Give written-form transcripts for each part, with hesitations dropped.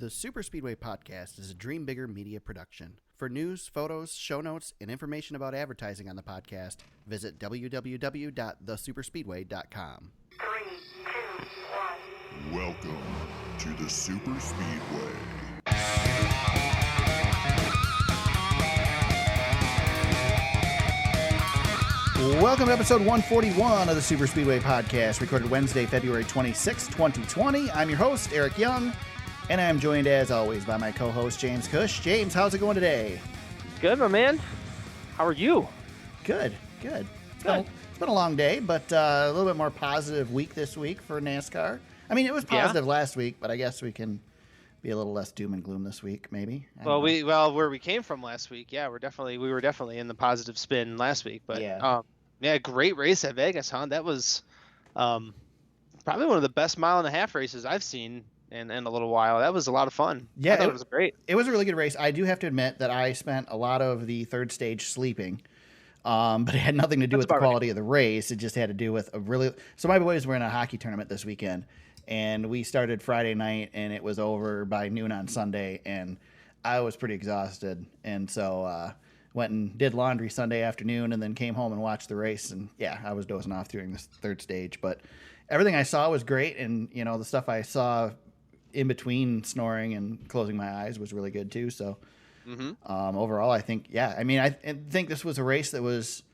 The Super Speedway Podcast is a Dream Bigger media production. For news, photos, show notes, and information about advertising on the podcast, visit www.thesuperspeedway.com. 3, 2, 1. Welcome to the Super Speedway. Welcome to episode 141 of the Super Speedway Podcast, recorded Wednesday, February 26, 2020. I'm your host, Eric Young, and I'm joined, as always, by my co-host, James Cush. James, how's it going today? Good, my man. How are you? Good. It's been a long day, but a little bit more positive week this week for NASCAR. I mean, it was positive last week, but I guess we can be a little less doom and gloom this week, maybe. Well, where we came from last week, we were definitely in the positive spin last week. But great race at Vegas, huh? That was probably one of the best mile-and-a-half races I've seen in a little while. That was a lot of fun. Yeah, it was great. It was a really good race. I do have to admit that I spent a lot of the third stage sleeping, but it had nothing to do with the quality of the race. It just had to do with So my boys were in a hockey tournament this weekend, and we started Friday night, and it was over by noon on Sunday, and I was pretty exhausted, and so went and did laundry Sunday afternoon, and then came home and watched the race, and I was dozing off during this third stage, but everything I saw was great, and the stuff I saw in between snoring and closing my eyes was really good too. So overall, I think, I think this was a race that was,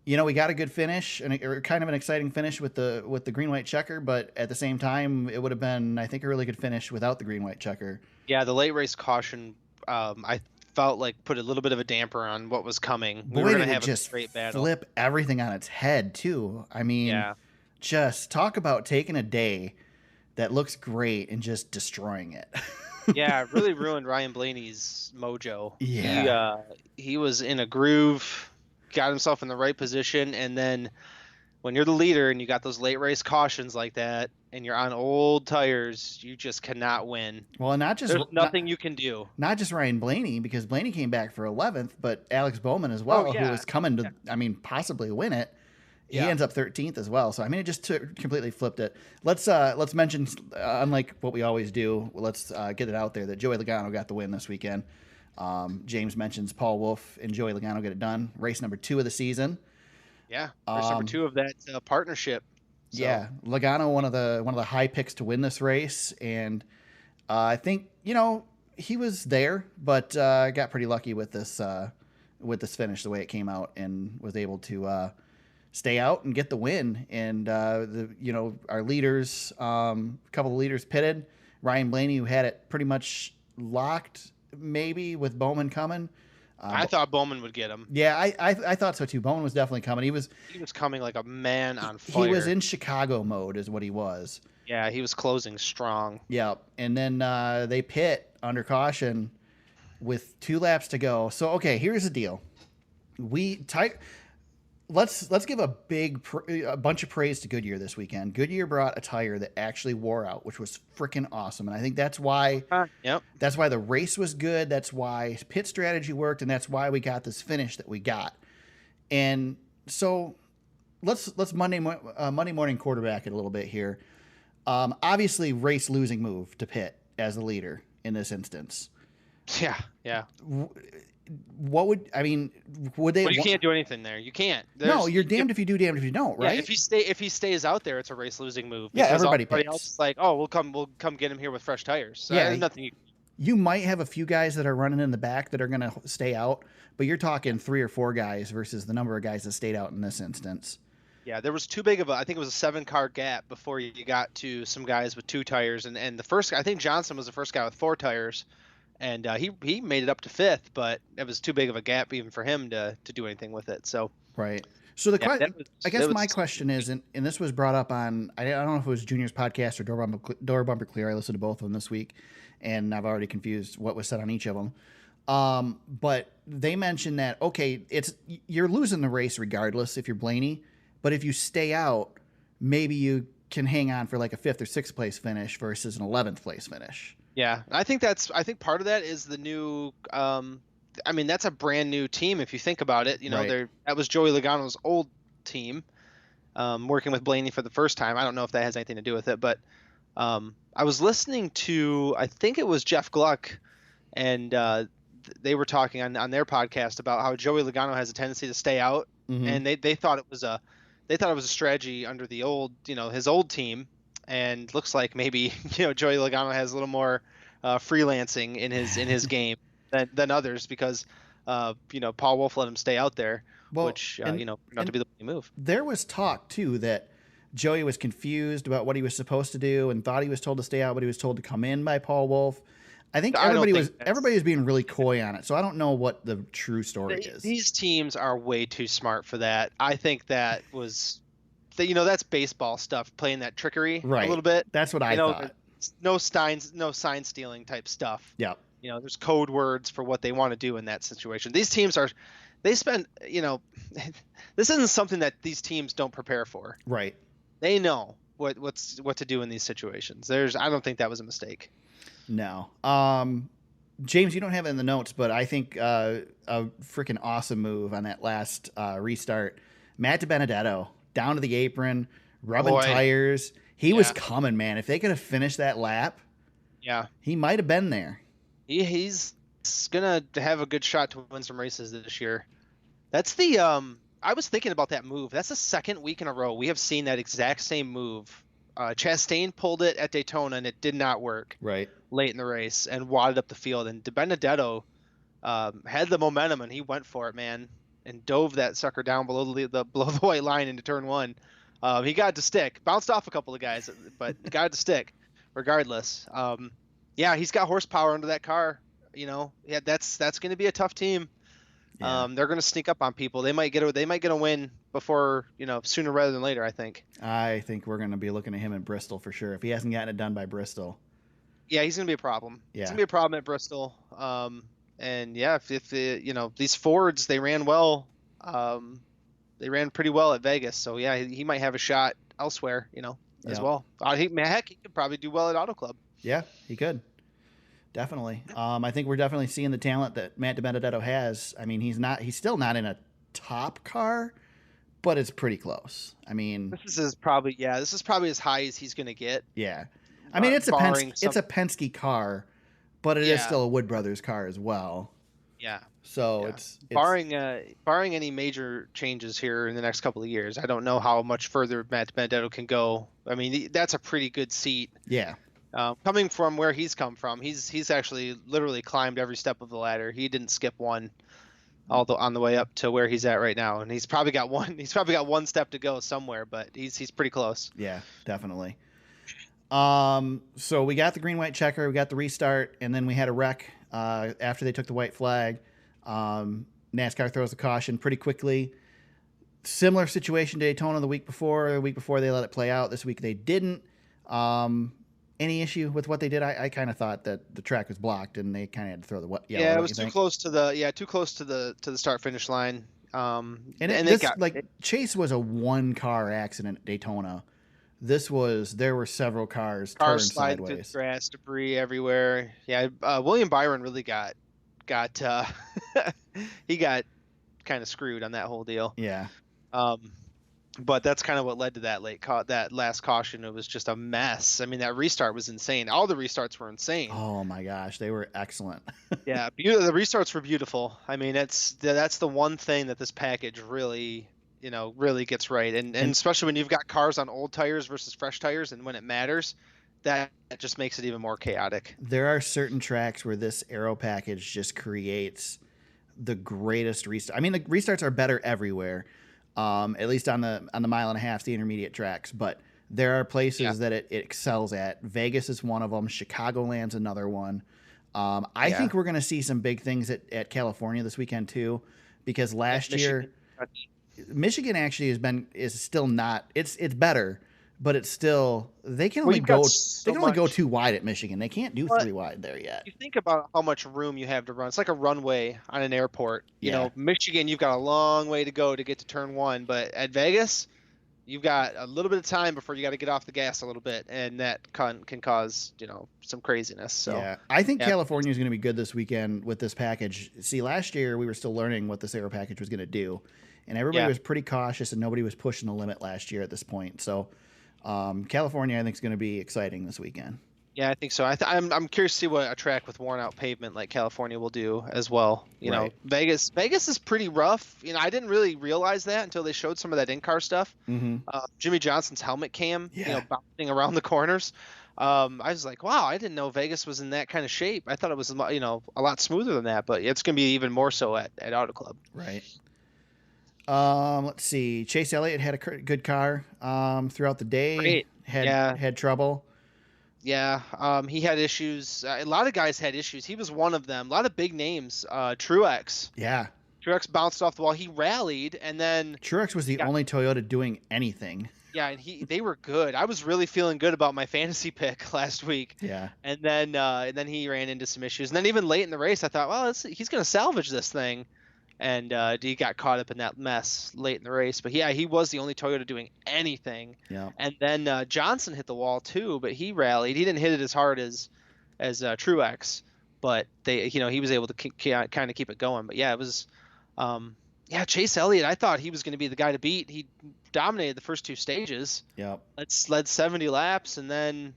we got a good finish and kind of an exciting finish with the green, white checker, but at the same time, it would have been, I think, a really good finish without the green, white checker. Yeah. The late race caution, I felt like put a little bit of a damper on what was coming. We were going to have a straight battle. Flip everything on its head too. I mean, just talk about taking a day that looks great and just destroying it. Yeah, it really ruined Ryan Blaney's mojo. Yeah. He was in a groove, got himself in the right position, and then when you're the leader and you got those late race cautions like that and you're on old tires, you just cannot win. Well, there's nothing you can do. Not just Ryan Blaney, because Blaney came back for 11th, but Alex Bowman as well, who was coming to, possibly win it. He ends up 13th as well. So, it just completely flipped it. Let's mention, unlike what we always do, let's get it out there that Joey Logano got the win this weekend. James mentions Paul Wolfe and Joey Logano get it done. Race number 2 of the season. Yeah, race number 2 of that partnership. So. Yeah, Logano, one of the high picks to win this race. And I think, he was there, but got pretty lucky with this finish, the way it came out, and was able to stay out and get the win. And our leaders, a couple of leaders pitted. Ryan Blaney, who had it pretty much locked, maybe with Bowman coming. I thought Bowman would get him. Yeah, I thought so too. Bowman was definitely coming. He was coming like a man on fire. He was in Chicago mode, is what he was. Yeah, he was closing strong. Yeah, and then they pit under caution with 2 laps to go. So okay, here's the deal. Let's give a bunch of praise to Goodyear this weekend. Goodyear brought a tire that actually wore out, which was freaking awesome. And I think that's why that's why the race was good. That's why pit strategy worked. And that's why we got this finish that we got. And so let's Monday morning quarterback it a little bit here. Obviously, race losing move to pit as the leader in this instance. Yeah. Would they? Well, you can't do anything there. You can't. No, you're damned if you do, damned if you don't, right? Yeah, if he stays out there, it's a race losing move. Yeah, everybody else is like, we'll come get him here with fresh tires. So there's nothing. You might have a few guys that are running in the back that are going to stay out, but you're talking 3 or 4 guys versus the number of guys that stayed out in this instance. Yeah, there was too big of I think it was a 7-car gap before you got to some guys with 2 tires, and the first, I think Johnson was the first guy with 4 tires. And he made it up to 5th, but it was too big of a gap even for him to do anything with it. So right. So my question is, and this was brought up on, I don't know if it was Junior's podcast or Door Bumper Clear. I listened to both of them this week, and I've already confused what was said on each of them. But they mentioned that, okay, you're losing the race regardless if you're Blaney, but if you stay out, maybe you can hang on for like a 5th or 6th place finish versus an 11th place finish. Yeah, I think part of that is the new. That's a brand new team if you think about it. That was Joey Logano's old team, working with Blaney for the first time. I don't know if that has anything to do with it, but I was listening to, I think it was Jeff Gluck, and they were talking on their podcast about how Joey Logano has a tendency to stay out, and they thought it was a strategy under the old, his old team, and looks like maybe Joey Logano has a little more freelancing in his game than others, because Paul Wolf let him stay out there, which not to be the move. There was talk too that Joey was confused about what he was supposed to do and thought he was told to stay out, but he was told to come in by Paul Wolf. I think everybody was being really coy on it, so I don't know what the true story is. These teams are way too smart for that. I think that was, that's baseball stuff, playing that trickery a little bit. That's what I thought. No sign stealing type stuff. Yeah. There's code words for what they want to do in that situation. These teams spend, this isn't something that these teams don't prepare for. Right. They know what to do in these situations. I don't think that was a mistake. No. James, you don't have it in the notes, but I think a freaking awesome move on that last restart. Matt DiBenedetto down to the apron, rubbing tires. He was coming, man. If they could have finished that lap, he might have been there. He's gonna have a good shot to win some races this year. That's the I was thinking about that move. That's the second week in a row we have seen that exact same move. Chastain pulled it at Daytona and it did not work. Right. Late in the race and wadded up the field. And DiBenedetto had the momentum and he went for it, man, and dove that sucker down below the white line into turn one. He got to stick, bounced off a couple of guys, but got to stick regardless. He's got horsepower under that car. That's going to be a tough team. Yeah. They're going to sneak up on people. They might get a win before, sooner rather than later, I think. I think we're going to be looking at him in Bristol for sure. If he hasn't gotten it done by Bristol. Yeah, he's going to be a problem. Yeah. He's going to be a problem at Bristol. If these Fords, they ran well. They ran pretty well at Vegas. So yeah, he might have a shot elsewhere, as well. He could probably do well at Auto Club. Yeah, he could. Definitely. I think we're definitely seeing the talent that Matt DiBenedetto has. I mean, he's still not in a top car, but it's pretty close. I mean, this is probably as high as he's going to get. Yeah. I mean, it's a Penske car, but it is still a Wood Brothers car as well. Yeah. So it's barring any major changes here in the next couple of years, I don't know how much further Matt DiBenedetto can go. I mean, that's a pretty good seat. Yeah. Coming from where he's come from, he's actually literally climbed every step of the ladder. He didn't skip one, on the way up to where he's at right now, and he's probably got one step to go somewhere, but he's pretty close. Yeah, definitely. So we got the green white checker, we got the restart, and then we had a wreck after they took the white flag. NASCAR throws the caution pretty quickly. Similar situation to Daytona the week before. The week before they let it play out. This week they didn't. Any issue with what they did? I kind of thought that the track was blocked and they kind of had to throw the yellow. Yeah, it was too close to the start finish line. Chase was a one car accident at Daytona. There were several cars turned sideways. Through the grass, debris everywhere. Yeah, William Byron really got he got kind of screwed on that whole deal. Yeah. But that's kind of what led to that that last caution. It was just a mess. I mean, that restart was insane. All the restarts were insane. Oh my gosh, they were excellent. Yeah, the restarts were beautiful. I mean, that's the one thing that this package really gets right. And especially when you've got cars on old tires versus fresh tires, and when it matters, that just makes it even more chaotic. There are certain tracks where this aero package just creates the greatest restart. I mean, the restarts are better everywhere. At least on the mile and a half, the intermediate tracks. But there are places that it excels at. Vegas is one of them. Chicagoland's another one. I think we're going to see some big things at California this weekend too, because last year Michigan actually is still not. It's better, but it's still they can only go too wide at Michigan. They can't do 3 wide there yet. You think about how much room you have to run. It's like a runway on an airport. You know, Michigan, you've got a long way to go to get to turn 1, but at Vegas, you've got a little bit of time before you got to get off the gas a little bit, and that can cause some craziness. So I think California is going to be good this weekend with this package. See, last year we were still learning what this aero package was going to do, and everybody was pretty cautious, and nobody was pushing the limit last year at this point. So California, I think, is going to be exciting this weekend. Yeah, I think so. I'm curious to see what a track with worn out pavement like California will do as well. You know, Vegas is pretty rough. You know, I didn't really realize that until they showed some of that in-car stuff. Mm-hmm. Jimmy Johnson's helmet cam, you know, bouncing around the corners. I was like, wow, I didn't know Vegas was in that kind of shape. I thought it was, you know, a lot smoother than that, but it's going to be even more so at Auto Club. Right. Let's see. Chase Elliott had a good car throughout the day. Great. Had trouble. Yeah, he had issues. A lot of guys had issues. He was one of them. A lot of big names. Truex. Yeah. Truex bounced off the wall. He rallied, and then Truex was the only Toyota doing anything. Yeah, and they were good. I was really feeling good about my fantasy pick last week. Yeah. And then he ran into some issues. And then even late in the race, I thought, well, he's going to salvage this thing. And he got caught up in that mess late in the race. But yeah, he was the only Toyota doing anything. Yeah. And then Johnson hit the wall too, but he rallied. He didn't hit it as hard as Truex, but he was able to kind of keep it going. But yeah, it was Chase Elliott. I thought he was going to be the guy to beat. He dominated the first two stages. Yeah. Led 70 laps and then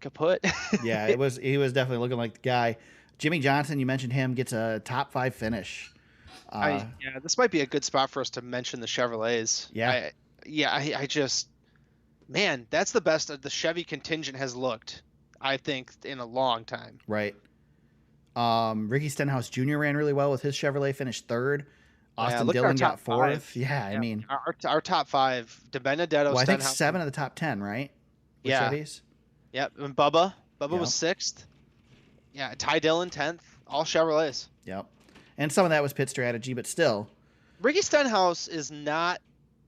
kaput. Yeah, he was definitely looking like the guy. Jimmy Johnson, you mentioned him, gets a top 5 finish. This might be a good spot for us to mention the Chevrolets. Yeah. I just, man, that's the best the Chevy contingent has looked, I think, in a long time. Right. Ricky Stenhouse Jr. ran really well with his Chevrolet, finished 3rd. Austin Dillon got 4th. Yeah, I mean. Our top 5, DiBenedetto, Stenhouse. I think 7 of the top 10, right? With Chevys? Yep, and Bubba was 6th. Yeah, Ty Dillon 10th, all Chevrolets. Yep. And some of that was pit strategy, but still. Ricky Stenhouse is not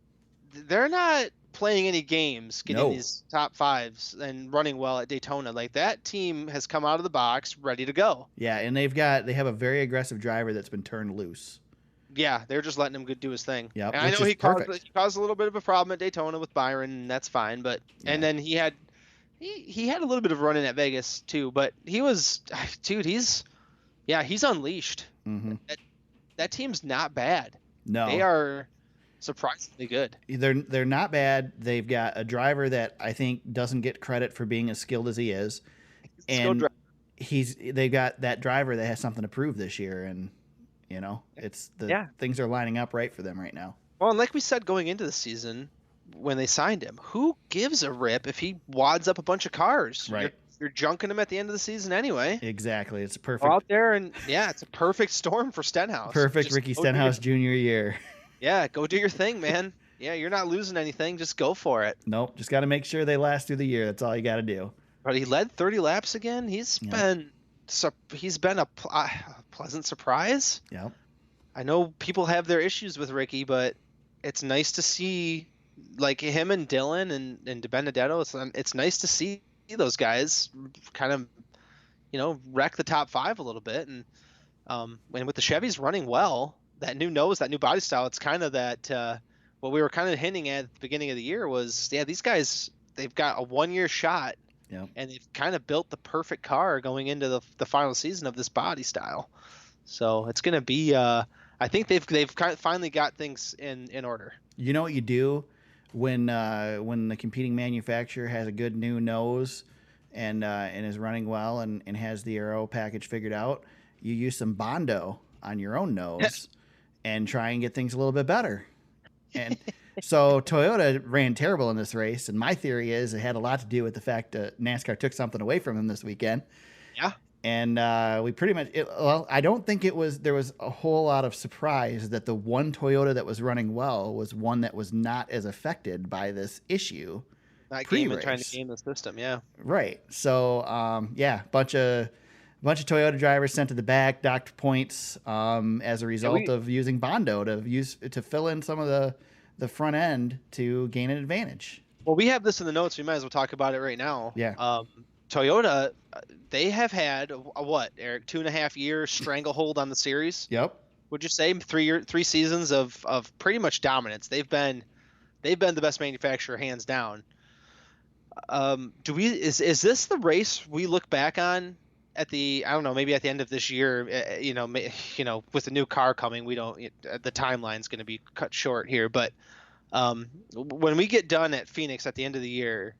– they're not playing any games getting these top 5s and running well at Daytona. Like, that team has come out of the box ready to go. Yeah, and they have a very aggressive driver that's been turned loose. Yeah, they're just letting him do his thing. Yep, and I know he caused a little bit of a problem at Daytona with Byron, and that's fine. But and then he had a little bit of running at Vegas too. But he's unleashed. Mm-hmm. That team's not bad. No, they are surprisingly good. They're not bad. They've got a driver that I think doesn't get credit for being as skilled as he is, and they've got that driver that has something to prove this year, and things are lining up right for them right now. Well, and like we said going into the season when they signed him, who gives a rip if he wads up a bunch of cars? Right. You're junking him at the end of the season anyway. Exactly. It's a perfect. Go out there and it's a perfect storm for Stenhouse. Perfect Ricky Stenhouse Jr. year. Yeah, go do your thing, man. Yeah, you're not losing anything. Just go for it. Nope. Just got to make sure they last through the year. That's all you got to do. But he led 30 laps again. He's been a pleasant surprise. Yep. I know people have their issues with Ricky, but it's nice to see like him and Dillon and DiBenedetto. It's nice to see those guys kind of, wreck the top 5 a little bit. And with the Chevys running well, that new nose, that new body style, it's kind of that what we were kind of hinting at the beginning of the year was, these guys, they've got a 1-year shot. Yep. And they've kind of built the perfect car going into the final season of this body style. So it's going to be I think they've finally got things in order. You know what you do when the competing manufacturer has a good new nose and is running well and has the aero package figured out? You use some Bondo on your own nose and try and get things a little bit better. And so Toyota ran terrible in this race, and my theory is it had a lot to do with the fact that NASCAR took something away from them this weekend. Yeah. And we pretty much I don't think there was a whole lot of surprise that the one Toyota that was running well was one that was not as affected by this issue. That game and trying to game the system, yeah. Right. So bunch of Toyota drivers sent to the back, docked points as a result of using Bondo to fill in some of the front end to gain an advantage. Well, we have this in the notes. We might as well talk about it right now. Yeah. Toyota, they have had what, Eric, 2.5 years stranglehold on the series. Yep. Would you say 3 seasons of pretty much dominance? They've been the best manufacturer hands down. Is this the race we look back on at maybe at the end of this year? With the new car coming, the timeline's going to be cut short here, but When we get done at Phoenix at the end of the year,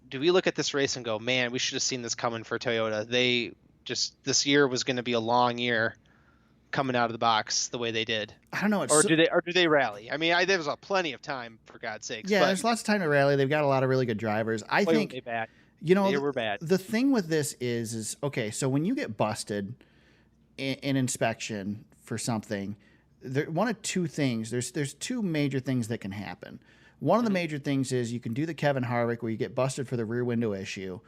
do we look at this race and go, man, we should have seen this coming for Toyota? This year was going to be a long year coming out of the box the way they did. I don't know. Or do they rally? I mean, there was plenty of time, for God's sakes. Yeah, there's lots of time to rally. They've got a lot of really good drivers. I think they bad. They were bad. The thing with this is okay. So when you get busted in inspection for something, one of two things. There's two major things that can happen. One of the major things is you can do the Kevin Harvick where you get busted for the rear window issue.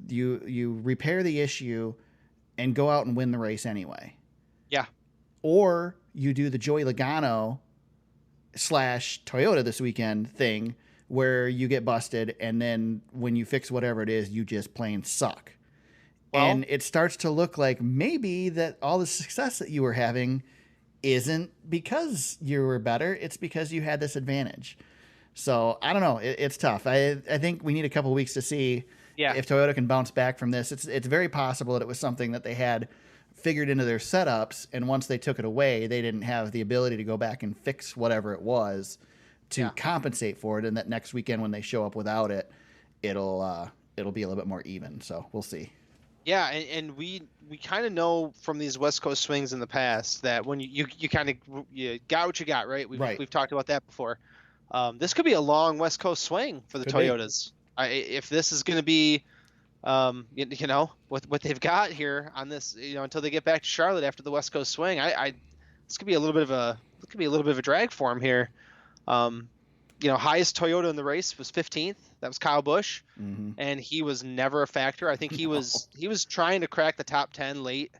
You repair the issue and go out and win the race anyway. Yeah. Or you do the Joey Logano / Toyota this weekend thing where you get busted and then when you fix whatever it is, you just plain suck. Well, and it starts to look like maybe that all the success that you were having isn't because you were better. It's because you had this advantage. So I don't know. It's tough. I think we need a couple of weeks to see if Toyota can bounce back from this. It's very possible that it was something that they had figured into their setups, and once they took it away, they didn't have the ability to go back and fix whatever it was to compensate for it. And that next weekend when they show up without it, it'll be a little bit more even. So we'll see. Yeah, and we kind of know from these West Coast swings in the past that when you kind of you got what you got, right? We've talked about that before. This could be a long West Coast swing for the Toyotas. If this is going to be, what they've got here on this, until they get back to Charlotte after the West Coast swing, this could be a little bit of a drag for him here. Highest Toyota in the race was 15th. That was Kyle Busch, and he was never a factor. I think he was trying to crack the top 10 late,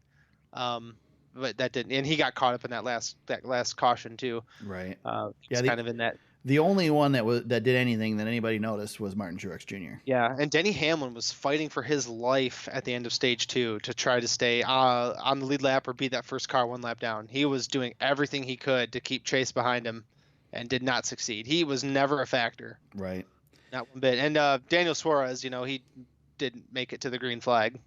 but that didn't. And he got caught up in that last caution too. Right. Kind of in that. The only one that did anything that anybody noticed was Martin Truex Jr. Yeah, and Denny Hamlin was fighting for his life at the end of stage 2 to try to stay on the lead lap or beat that first car one lap down. He was doing everything he could to keep Chase behind him, and did not succeed. He was never a factor. Right. Not one bit. And Daniel Suarez, he didn't make it to the green flag.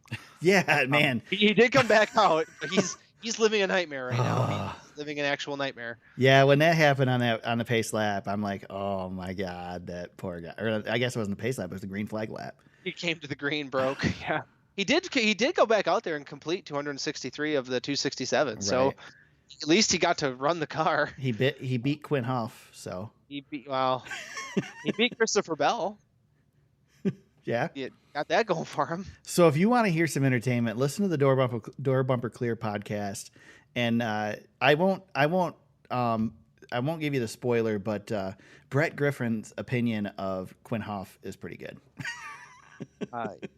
Yeah, man. He did come back out, but he's living a nightmare right now. He's living an actual nightmare. Yeah, when that happened on the pace lap, I'm like, oh my God, that poor guy. Or I guess it wasn't the pace lap, it was the green flag lap. He came to the green, broke. Yeah. He did go back out there and complete 263 of the 267. Right. So at least he got to run the car. He beat Quinn Huff, so he beat Christopher Bell. Yeah, got that going for him. So if you want to hear some entertainment, listen to the Door Bumper Clear podcast. And I won't give you the spoiler, but Brett Griffin's opinion of Quinn Huff is pretty good.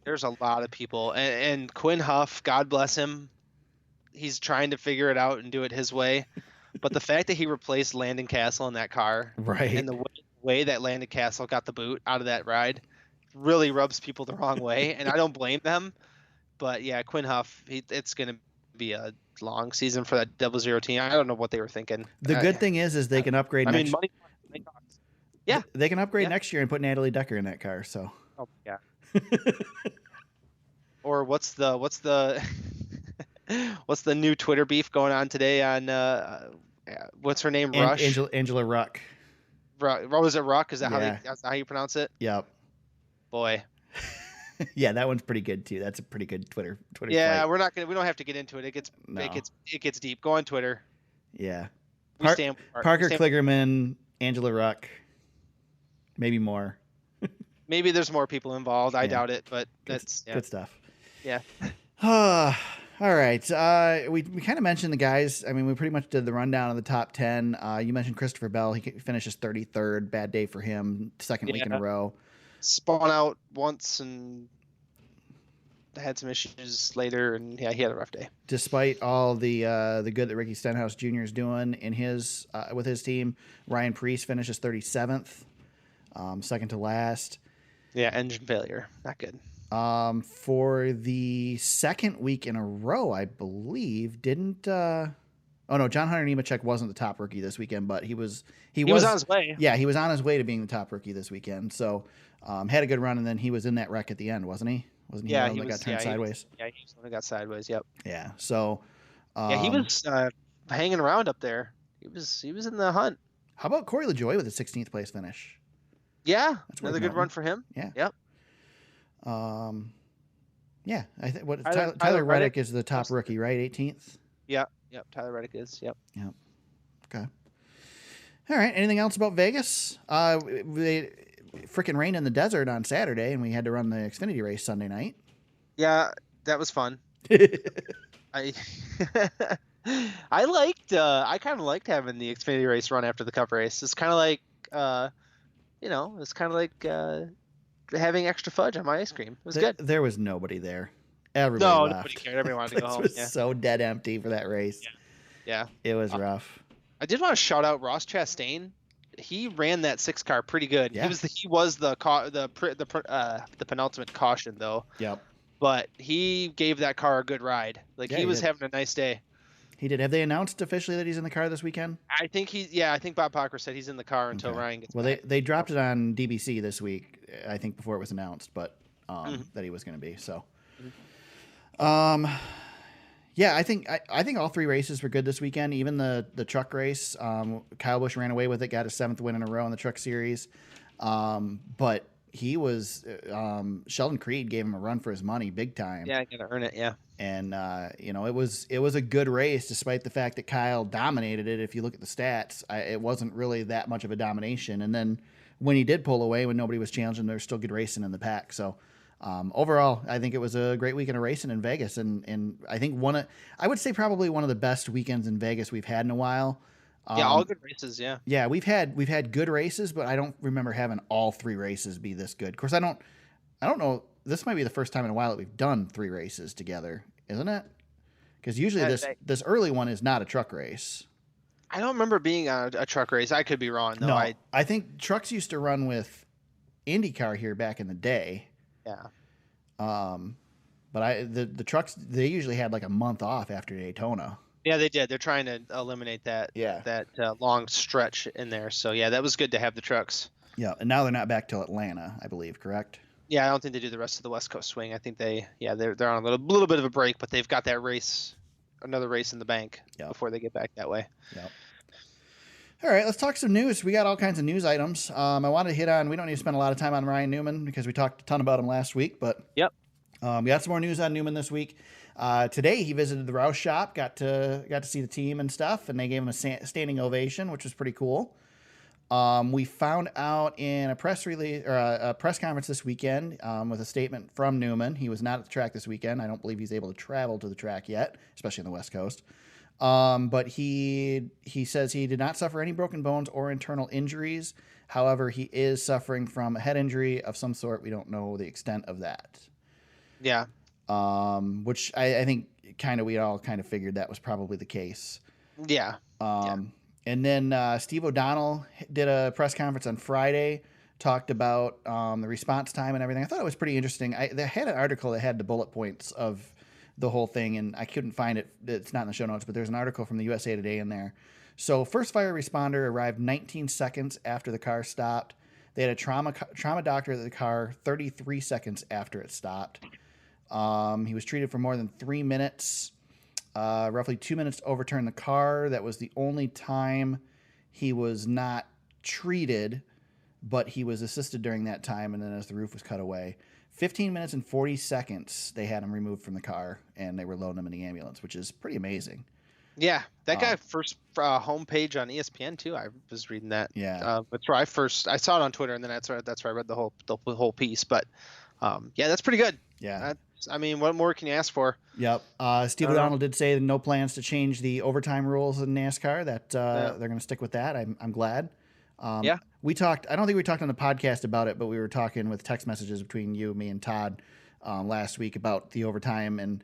There's a lot of people, and Quinn Huff, God bless him, he's trying to figure it out and do it his way. But the fact that he replaced Landon Castle in that car, right, and the way that Landon Castle got the boot out of that ride, really rubs people the wrong way, and I don't blame them. But yeah, Quinn Huff, it's going to be a long season for that 00 team. I don't know what they were thinking. The good thing is they can upgrade. Money talks. Yeah, they can upgrade next year and put Natalie Decker in that car. So. Oh yeah. Or what's the what's the new Twitter beef going on today on what's her name? Rush. Angela Ruck. What was it? Ruck? Is that how you pronounce it? Yep. Boy. Yeah, that one's pretty good too. That's a pretty good Twitter. Yeah, fight. We don't have to get into it. It gets deep. Go on Twitter. Yeah. Parker Kligerman, Angela Ruck, maybe more. Maybe there's more people involved. I doubt it, but that's good stuff. Yeah. All right. We kind of mentioned the guys. I mean, we pretty much did the rundown of the top 10. You mentioned Christopher Bell. He finishes 33rd. Bad day for him. Second week in a row. Spun out once and had some issues later, and he had a rough day. Despite all the good that Ricky Stenhouse Jr. is doing in his with his team, Ryan Preece finishes 37th, second to last. Yeah, engine failure, not good. For the second week in a row, I believe, didn't. John Hunter Nemechek wasn't the top rookie this weekend, but he was on his way. Yeah, he was on his way to being the top rookie this weekend. So had a good run, and then he was in that wreck at the end, wasn't he? Wasn't he? Yeah, he got turned sideways. He was the one that got sideways. Yep. Yeah. So. He was hanging around up there. He was in the hunt. How about Corey LaJoie with a 16th place finish? Yeah, that's another good run for him. Yeah. Yep. Yeah, I think Tyler Reddick is the top rookie, right? 18th. Yep. Tyler Reddick is. Yep. Okay. All right. Anything else about Vegas? They freaking rained in the desert on Saturday, and we had to run the Xfinity race Sunday night. Yeah, that was fun. I I kind of liked having the Xfinity race run after the Cup race. It's kind of like it's kind of like having extra fudge on my ice cream. It was good. There was nobody there. Everybody left. Nobody cared. Everyone wanted to go home. It was so dead empty for that race. Yeah. It was rough. I did want to shout out Ross Chastain. He ran that 6 car pretty good. Yeah. He was the penultimate caution though. Yep. But he gave that car a good ride. He was having a nice day. He did. Have they announced officially that he's in the car this weekend? I think Bob Pocker said he's in the car until Ryan gets back. They dropped it on DBC this week, I think, before it was announced, but that he was going to be. So, yeah, I think all 3 races were good this weekend. Even the truck race, Kyle Busch ran away with it, got his 7th win in a row in the Truck Series. But he was Sheldon Creed gave him a run for his money, big time. Yeah, got to earn it. Yeah. And it was a good race, despite the fact that Kyle dominated it. If you look at the stats, it wasn't really that much of a domination. And then when he did pull away, when nobody was challenging, there's still good racing in the pack. So overall, I think it was a great weekend of racing in Vegas, and I think I would say probably one of the best weekends in Vegas we've had in a while. All good races. Yeah. Yeah, we've had good races, but I don't remember having all 3 races be this good. Of course, I don't know. This might be the first time in a while that we've done 3 races together, isn't it? Because usually this early one is not a truck race. I don't remember being on a truck race. I could be wrong though. No, I think trucks used to run with IndyCar here back in the day. Yeah. But the trucks, they usually had like a month off after Daytona. Yeah, they did. They're trying to eliminate that long stretch in there. So yeah, that was good to have the trucks. Yeah, and now they're not back till Atlanta, I believe, correct? Yeah, I don't think they do the rest of the West Coast swing. I think they're on a little bit of a break, but they've got that another race in the bank before they get back that way. Yep. All right, let's talk some news. We got all kinds of news items. I wanted to hit on. We don't need to spend a lot of time on Ryan Newman because we talked a ton about him last week, but we got some more news on Newman this week. Today he visited the Roush shop, got to see the team and stuff, and they gave him a standing ovation, which was pretty cool. We found out in a press release or a press conference this weekend with a statement from Newman. He was not at the track this weekend. I don't believe he's able to travel to the track yet, especially on the West Coast. But he says he did not suffer any broken bones or internal injuries. However, he is suffering from a head injury of some sort. We don't know the extent of that. Yeah. Which I think we all kind of figured that was probably the case. Yeah. And then Steve O'Donnell did a press conference on Friday, talked about the response time and everything. I thought it was pretty interesting. They had an article that had the bullet points of the whole thing, and I couldn't find it. It's not in the show notes, but there's an article from the USA Today in there. So first fire responder arrived 19 seconds after the car stopped. They had a trauma doctor at the car 33 seconds after it stopped. He was treated for more than 3 minutes, roughly 2 minutes to overturn the car. That was the only time he was not treated, but he was assisted during that time, and then as the roof was cut away. 15 minutes and 40 seconds, they had him removed from the car, and they were loading him in the ambulance, which is pretty amazing. Yeah, that guy first homepage on ESPN too. I was reading that. Yeah, that's where I saw it on Twitter, and then that's where I read the whole piece. But yeah, that's pretty good. Yeah, what more can you ask for? Yep. Steve O'Donnell did say no plans to change the overtime rules in NASCAR. That they're going to stick with that. I'm glad. Yeah. We talked. I don't think we talked on the podcast about it, but we were talking with text messages between you, me, and Todd last week about the overtime, and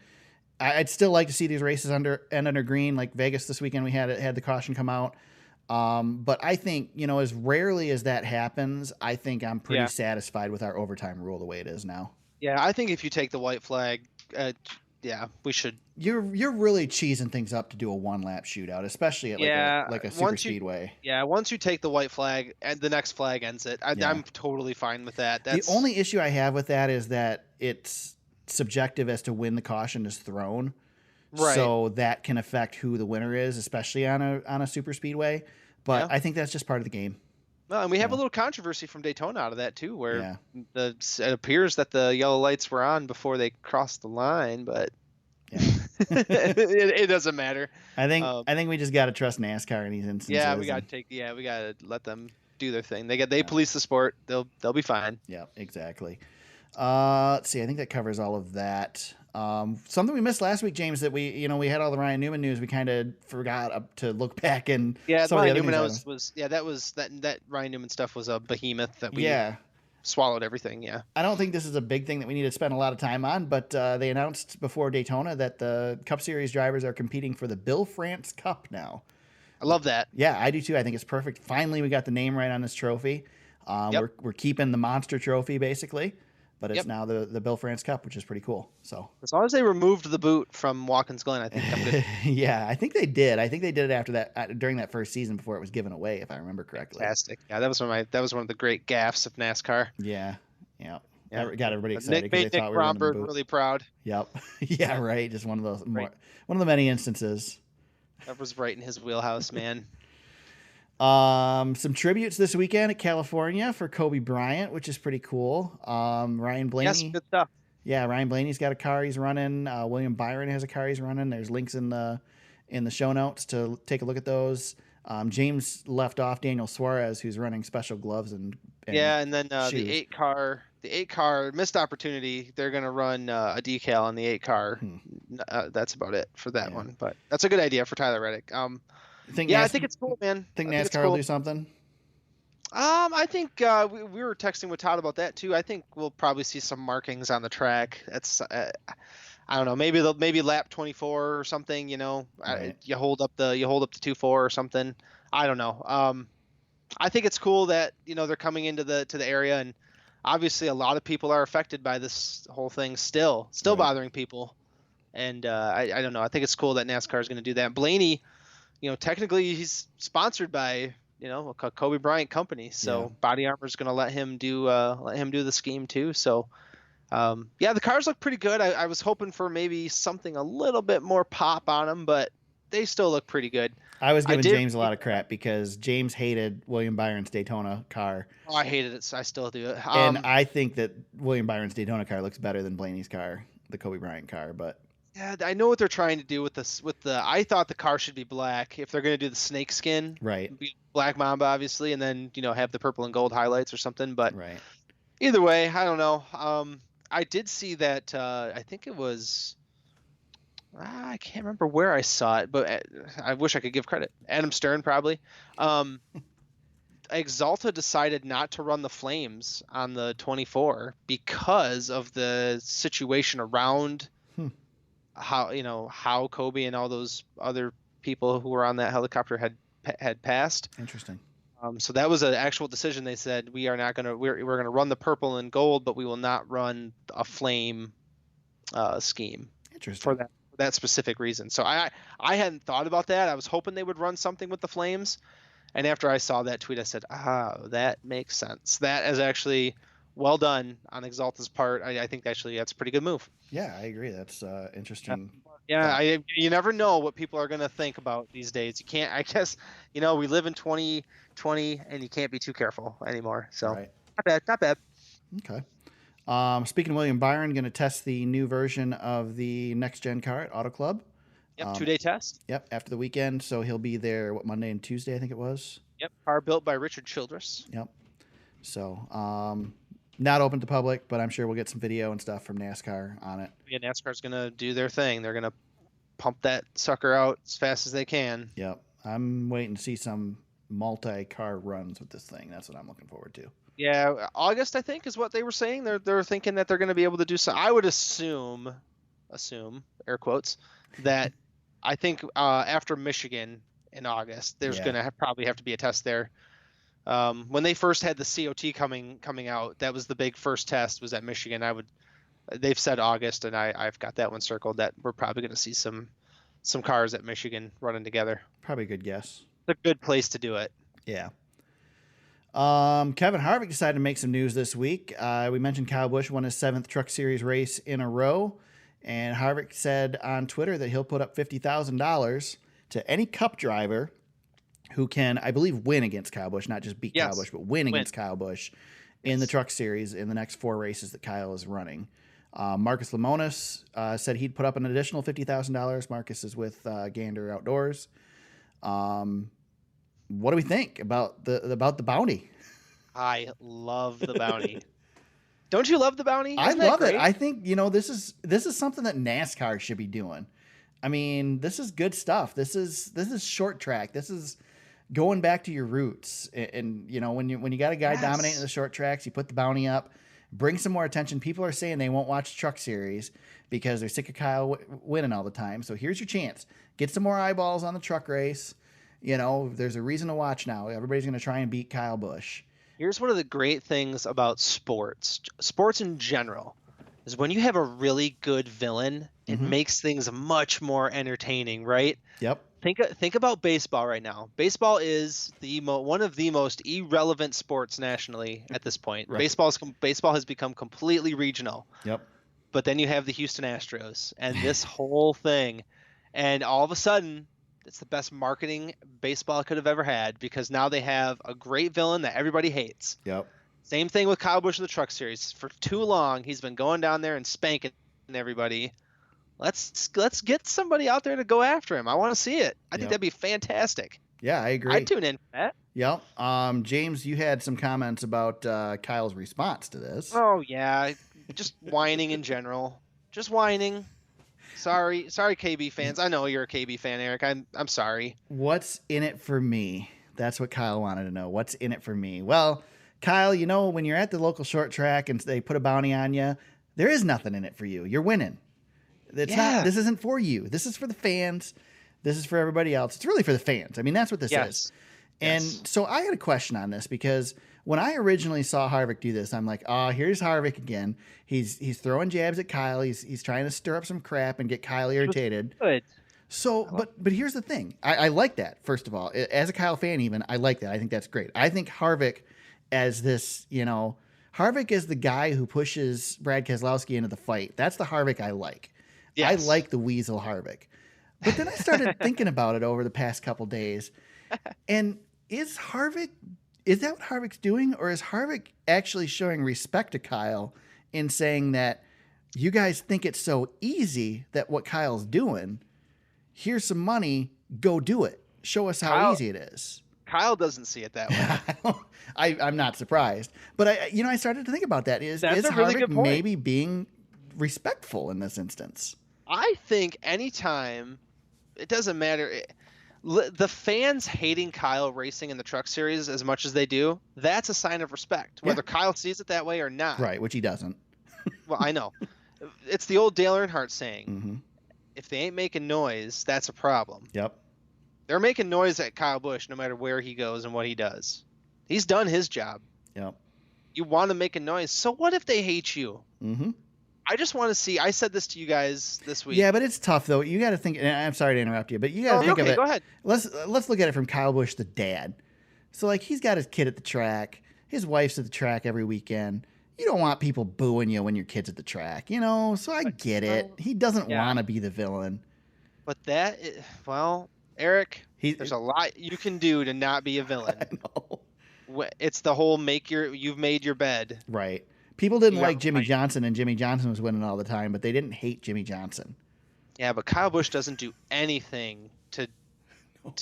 I'd still like to see these races end under green, like Vegas this weekend. We had the caution come out, but I think as rarely as that happens, I think I'm pretty satisfied with our overtime rule the way it is now. Yeah, I think if you take the white flag, we should. You're really cheesing things up to do a 1-lap shootout, especially at like a super speedway. Once you take the white flag and the next flag ends it, I'm totally fine with that. The only issue I have with that is that it's subjective as to when the caution is thrown, right? So that can affect who the winner is, especially on a super speedway. But I think that's just part of the game. Well, and we have a little controversy from Daytona out of that too, where it appears that the yellow lights were on before they crossed the line, but it doesn't matter. I think we just got to trust NASCAR in these instances. Yeah, we got to let them do their thing. They police the sport. They'll be fine. Yeah, exactly. Let's see. I think that covers all of that. Something we missed last week, James, that we had all the Ryan Newman news. We kind of forgot to look back and Ryan Newman that Ryan Newman stuff was a behemoth that we swallowed everything. Yeah, I don't think this is a big thing that we need to spend a lot of time on, but they announced before Daytona that the Cup Series drivers are competing for the Bill France Cup now. I love that. Yeah, I do too. I think it's perfect. Finally, we got the name right on this trophy. We're keeping the monster trophy basically. But it's now the Bill France Cup, which is pretty cool. So as long as they removed the boot from Watkins Glen, I think I'm good. Yeah, I think they did. I think they did it after that during that first season before it was given away, if I remember correctly. Fantastic. Yeah, that was one of the great gaffes of NASCAR. Yeah. Got everybody excited. Nick Romberg really proud. Yep. Yeah, right. Just one of the many instances. That was right in his wheelhouse, man. Some tributes this weekend at California for Kobe Bryant, which is pretty cool. Ryan Blaney. Yes, good stuff. Yeah, Ryan Blaney's got a car he's running. William Byron has a car he's running. There's links in the show notes to take a look at those. James left off Daniel Suarez, who's running special gloves and then the 8 car missed opportunity. They're gonna run a decal on the 8 car. That's about it for that one, but that's a good idea for Tyler Reddick. I think it's cool, man. Think NASCAR will do something? I think we were texting with Todd about that too. I think we'll probably see some markings on the track. That's I don't know. Maybe lap 24 or something. Right. You hold up the 2-4 or something. I don't know. I think it's cool that they're coming into the area, and obviously a lot of people are affected by this whole thing. Still right. Bothering people, and I don't know. I think it's cool that NASCAR is going to do that. Blaney. Technically he's sponsored by, a Kobe Bryant company. So Body Armor is going to let him do the scheme too. So, the cars look pretty good. I was hoping for maybe something a little bit more pop on them, but they still look pretty good. I was giving James a lot of crap because James hated William Byron's Daytona car. Oh, I hated it. So I still do it. And I think that William Byron's Daytona car looks better than Blaney's car, the Kobe Bryant car, but. Yeah, I know what they're trying to do with this. I thought the car should be black if they're going to do the snake skin. Right. Black Mamba, obviously, and then have the purple and gold highlights or something. But right. Either way, I don't know. I did see that. I think it was. I can't remember where I saw it, but I wish I could give credit. Adam Stern probably. Exalta decided not to run the Flames on the 24 because of the situation around. How Kobe and all those other people who were on that helicopter had passed. Interesting. So that was an actual decision. They said we're going to run the purple and gold, but we will not run a flame scheme. Interesting. For that specific reason. So I hadn't thought about that. I was hoping they would run something with the Flames, and after I saw that tweet, I said, that makes sense. That is actually well done on Exalta's part. I think actually that's a pretty good move. Yeah, I agree. That's interesting. You never know what people are going to think about these days. You can't, I guess, we live in 2020 and you can't be too careful anymore. So right. Not bad. Okay. Speaking of William Byron, going to test the new version of the next gen car at Auto Club. Yep. 2-day test. Yep. After the weekend. So he'll be there, Monday and Tuesday, I think it was. Yep. Car built by Richard Childress. Yep. So, not open to public, but I'm sure we'll get some video and stuff from NASCAR on it. Yeah, NASCAR's going to do their thing. They're going to pump that sucker out as fast as they can. Yep. I'm waiting to see some multi-car runs with this thing. That's what I'm looking forward to. Yeah, August, I think, is what they were saying. They're thinking that they're going to be able to do so. I would assume, air quotes, that I think after Michigan in August, there's going to probably have to be a test there. When they first had the COT coming out, that was the big first test was at Michigan. They've said August, and I've got that one circled that we're probably going to see some cars at Michigan running together. Probably a good guess. It's a good place to do it. Yeah. Kevin Harvick decided to make some news this week. We mentioned Kyle Busch won his 7th Truck Series race in a row, and Harvick said on Twitter that he'll put up $50,000 to any Cup driver who can, I believe, win against Kyle Busch, not just beat Kyle Busch, but win against Kyle Busch in the Truck Series in the next 4 races that Kyle is running. Marcus Lemonis said he'd put up an additional $50,000. Marcus is with Gander Outdoors. What do we think about the bounty? I love the bounty. Don't you love the bounty? I love it. I think, this is something that NASCAR should be doing. I mean, this is good stuff. This is short track. This is going back to your roots. And when you got a guy dominating the short tracks, you put the bounty up, bring some more attention. People are saying they won't watch the Truck Series because they're sick of Kyle winning all the time. So here's your chance. Get some more eyeballs on the truck race. There's a reason to watch now. Everybody's going to try and beat Kyle Busch. Here's one of the great things about sports in general, is when you have a really good villain, it makes things much more entertaining, right? Yep. Think about baseball right now. Baseball is one of the most irrelevant sports nationally at this point. Right. Baseball has become completely regional. Yep. But then you have the Houston Astros and this whole thing, and all of a sudden, it's the best marketing baseball could have ever had, because now they have a great villain that everybody hates. Yep. Same thing with Kyle Busch in the Truck Series. For too long, he's been going down there and spanking everybody. Let's get somebody out there to go after him. I want to see it. I think that'd be fantastic. Yeah, I agree. I'd tune in for that. Yep. James, you had some comments about Kyle's response to this. Oh, yeah. Just whining in general. Just whining. Sorry, KB fans. I know you're a KB fan, Eric. I'm sorry. What's in it for me? That's what Kyle wanted to know. What's in it for me? Well, Kyle, when you're at the local short track and they put a bounty on you, there is nothing in it for you. You're winning. This isn't for you. This is for the fans. This is for everybody else. It's really for the fans. I mean, that's what this is. And so I had a question on this, because when I originally saw Harvick do this, I'm like, here's Harvick again. He's throwing jabs at Kyle. He's trying to stir up some crap and get Kyle irritated. Good. So, but here's the thing. I like that, first of all. As a Kyle fan even, I like that. I think that's great. I think Harvick as this, Harvick is the guy who pushes Brad Keselowski into the fight. That's the Harvick I like. Yes. I like the Weasel Harvick. But then I started thinking about it over the past couple days. And is that what Harvick's doing? Or is Harvick actually showing respect to Kyle in saying that you guys think it's so easy that what Kyle's doing, here's some money, go do it. Show us how easy it is. Kyle doesn't see it that way. I'm not surprised. But I started to think about that. Is Harvick maybe being respectful in this instance? I think anytime, it doesn't matter. The fans hating Kyle racing in the Truck Series as much as they do, that's a sign of respect, whether Kyle sees it that way or not. Right, which he doesn't. Well, I know. It's the old Dale Earnhardt saying, if they ain't making noise, that's a problem. Yep. They're making noise at Kyle Busch no matter where he goes and what he does. He's done his job. Yep. You want to make a noise. So what if they hate you? Mm-hmm. I just want to see. I said this to you guys this week. Yeah, but it's tough though. You got to think. And I'm sorry to interrupt you, but you got to think of it. Go ahead. Let's look at it from Kyle Busch, the dad. So like he's got his kid at the track. His wife's at the track every weekend. You don't want people booing you when your kid's at the track, So I get it. He doesn't want to be the villain. But Eric, there's a lot you can do to not be a villain. I know. It's the whole you've made your bed. Right. People didn't like Jimmy Johnson, and Jimmy Johnson was winning all the time, but they didn't hate Jimmy Johnson. Yeah, but Kyle Busch doesn't do anything to